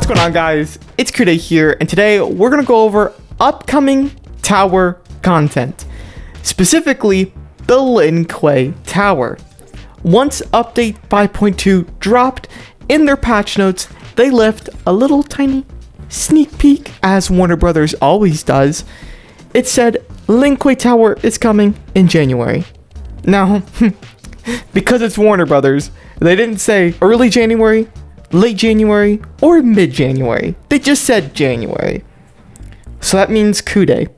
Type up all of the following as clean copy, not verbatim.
going on, guys? It's KUEI here, and today we're going to go over upcoming tower content, specifically the LIN KUEI tower. Once update 5.2 dropped, in their patch notes, they left a little tiny sneak peek, as Warner Brothers always does. It said LIN KUEI tower is coming in January. Now, because it's Warner Brothers, they didn't say early January, late January, or mid-January. They just said January. So that means KUEI,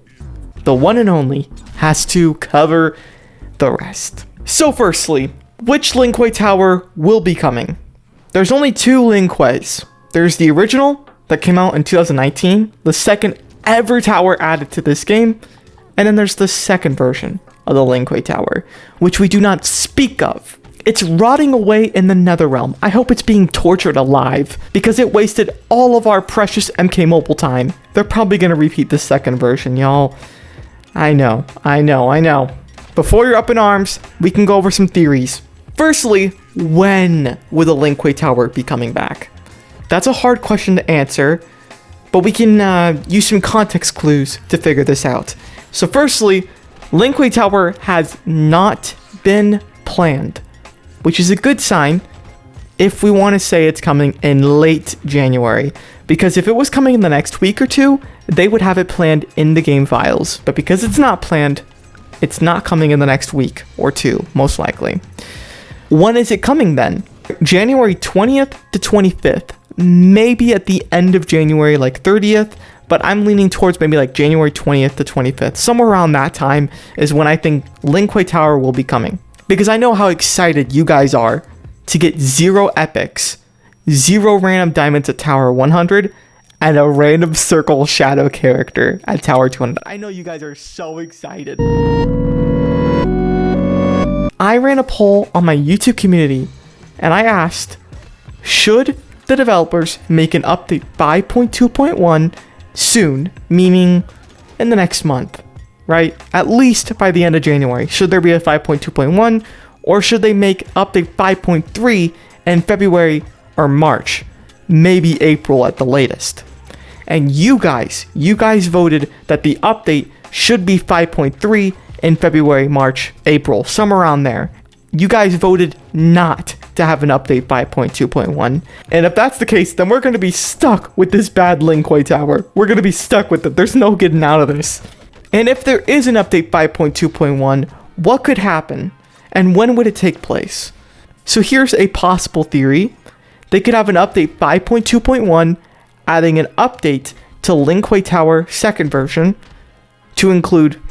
the one and only, has to cover the rest. So firstly, which LIN KUEI tower will be coming? There's only two LIN KUEIs. There's the original that came out in 2019, the second ever tower added to this game, and then there's the second version of the LIN KUEI tower, which we do not speak of. It's rotting away in the Netherrealm. I hope it's being tortured alive, because it wasted all of our precious MK Mobile time. They're probably going to repeat the second version, y'all. I know. Before you're up in arms, we can go over some theories. Firstly, when will the LIN KUEI tower be coming back? That's a hard question to answer, but we can use some context clues to figure this out. So firstly, LIN KUEI tower has not been planned, which is a good sign if we want to say it's coming in late January. Because if it was coming in the next week or two, they would have it planned in the game files. But because it's not planned, it's not coming in the next week or two, most likely. When is it coming then? January 20th to 25th. Maybe at the end of January, like 30th. But I'm leaning towards maybe like January 20th to 25th. Somewhere around that time is when I think LIN KUEI tower will be coming. Because I know how excited you guys are to get 0 epics, 0 random diamonds at Tower 100, and a random circle shadow character at Tower 200. I know you guys are so excited. I ran a poll on my YouTube community, and I asked, should the developers make an update 5.2.1 soon, meaning in the next month? Right? At least by the end of January. Should there be a 5.2.1, or should they make update 5.3 in February or March? Maybe April at the latest. And you guys voted that the update should be 5.3 in February, March, April, somewhere around there. You guys voted not to have an update 5.2.1. And if that's the case, then we're going to be stuck with this bad LIN KUEI tower. We're going to be stuck with it. There's no getting out of this. And if there is an update 5.2.1, what could happen? And when would it take place? So here's a possible theory. They could have an update 5.2.1, adding an update to LIN KUEI tower second version to include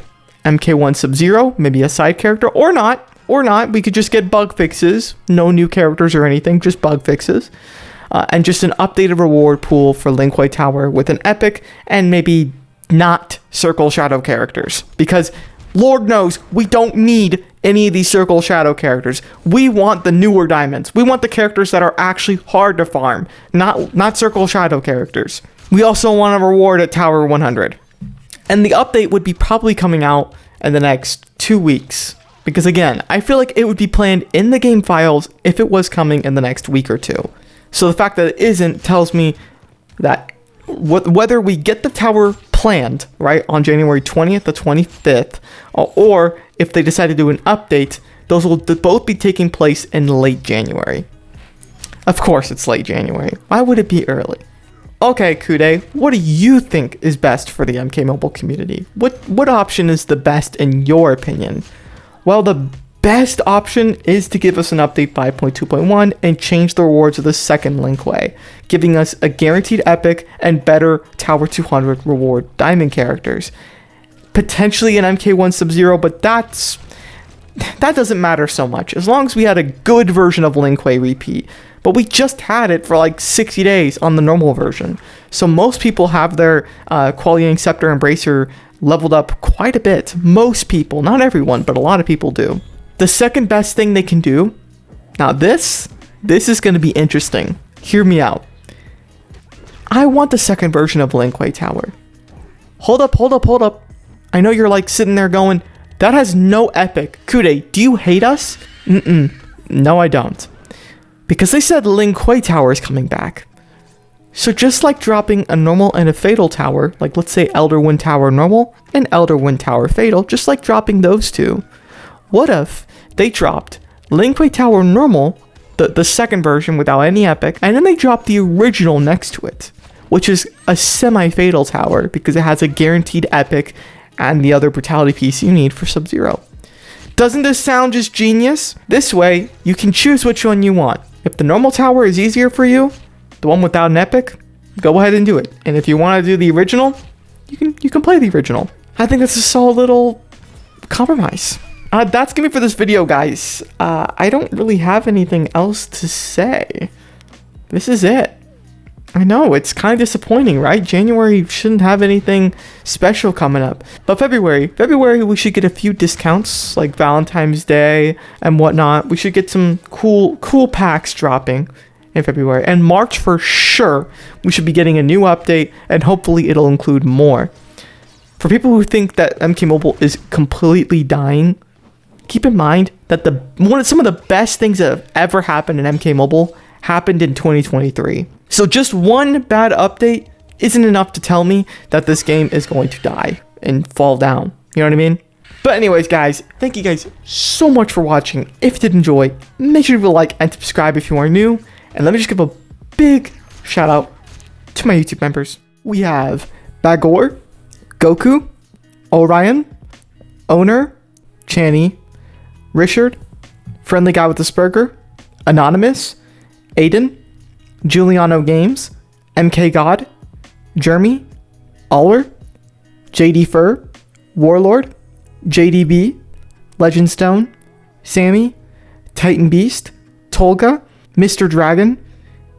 MK1 Sub-Zero, maybe a side character, or not. We could just get bug fixes. No new characters or anything, just bug fixes. And just an updated reward pool for LIN KUEI tower with an epic and maybe not circle shadow characters, because Lord knows we don't need any of these circle shadow characters. We want the newer diamonds. We want the characters that are actually hard to farm, not circle shadow characters. We also want a reward at Tower 100. And the update would be probably coming out in the next 2 weeks, because again, I feel like it would be planned in the game files if it was coming in the next week or two. So the fact that it isn't tells me that whether we get the tower planned, right, on January 20th to 25th, or if they decide to do an update, those will both be taking place in late January. Of course it's late January. Why would it be early? Okay, KUEI, what do you think is best for the MK Mobile community? What option is the best in your opinion? Well, the best option is to give us an update 5.2.1 and change the rewards of the second LIN KUEI, giving us a guaranteed epic and better Tower 200 reward diamond characters. Potentially an MK1 Sub-Zero, but that doesn't matter so much, as long as we had a good version of LIN KUEI repeat. But we just had it for like 60 days on the normal version. So most people have their Quality Scepter Embracer leveled up quite a bit. Most people, not everyone, but a lot of people do. The second best thing they can do, now this is going to be interesting. Hear me out. I want the second version of LIN KUEI tower. Hold up. I know you're like sitting there going, that has no epic. KUEI, do you hate us? No, I don't. Because they said LIN KUEI tower is coming back. So just like dropping a normal and a fatal tower, like let's say Elder Wind Tower normal and Elder Wind Tower fatal, just like dropping those two, what if they dropped Lin Kuei Tower normal, the second version without any epic, and then they dropped the original next to it, which is a semi-fatal tower because it has a guaranteed epic and the other brutality piece you need for Sub-Zero. Doesn't this sound just genius? This way, you can choose which one you want. If the normal tower is easier for you, the one without an epic, go ahead and do it. And if you want to do the original, you can play the original. I think that's a solid little compromise. That's gonna be for this video, guys. I don't really have anything else to say. This is it. I know, it's kind of disappointing, right? January shouldn't have anything special coming up. But February we should get a few discounts, like Valentine's Day and whatnot. We should get some cool packs dropping in February. And March for sure, we should be getting a new update, and hopefully it'll include more. For people who think that MK Mobile is completely dying, keep in mind that some of the best things that have ever happened in MK Mobile happened in 2023. So just one bad update isn't enough to tell me that this game is going to die and fall down. You know what I mean? But anyways, guys, thank you guys so much for watching. If you did enjoy, make sure to leave a like and subscribe if you are new. And let me just give a big shout out to my YouTube members. We have Bagor, Goku, Orion, Owner, Channy, Richard, Friendly Guy with the Spurger, Anonymous, Aiden, Giuliano Games, MK God, Jeremy, Aller, JD Fur, Warlord, JDB, Legendstone, Sammy, Titan Beast, Tolga, Mr. Dragon,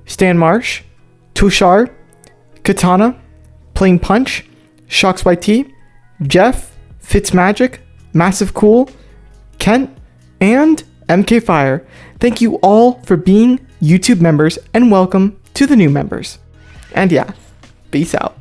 Stan Marsh, Tushar, Katana, Plain Punch, Shocks by T, Jeff, Fitzmagic, Massive Cool, Kent, and MK Fire. Thank you all for being YouTube members, and welcome to the new members. And yeah, peace out.